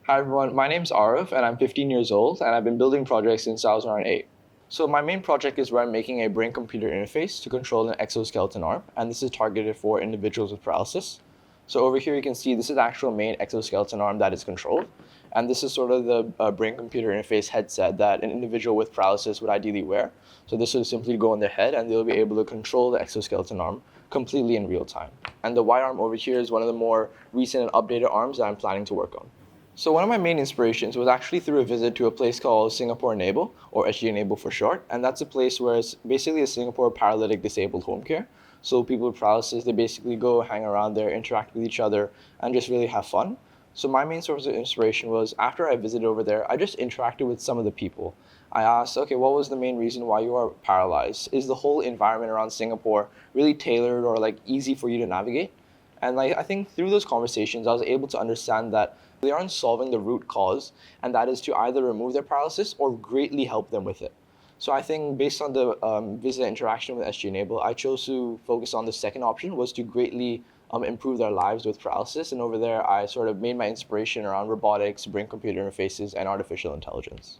Hi everyone, my name's Aarav and I'm 15 years old and I've been building projects since I was around 8. So my main project is where I'm making a brain-computer interface to control an exoskeleton arm, and this is targeted for individuals with paralysis. So over here you can see this is the actual main exoskeleton arm that is controlled, and this is sort of the brain-computer interface headset that an individual with paralysis would ideally wear. So this would simply go on their head and they'll be able to control the exoskeleton arm completely in real time. And the Y arm over here is one of the more recent and updated arms that I'm planning to work on. So one of my main inspirations was actually through a visit to a place called Singapore Enable, or SG Enable for short, and that's a place where it's basically a Singapore paralytic disabled home care. So people with paralysis, they basically go hang around there, interact with each other, and just really have fun. So my main source of inspiration was after I visited over there, I just interacted with some of the people. I asked, okay, what was the main reason why you are paralyzed? Is the whole environment around Singapore really tailored or like easy for you to navigate? And like I think through those conversations, I was able to understand that they aren't solving the root cause, and that is to either remove their paralysis or greatly help them with it. So I think based on the visit interaction with SG Enable, I chose to focus on the second option, was to greatly improve their lives with paralysis. And over there, I sort of made my inspiration around robotics, brain-computer interfaces, and artificial intelligence.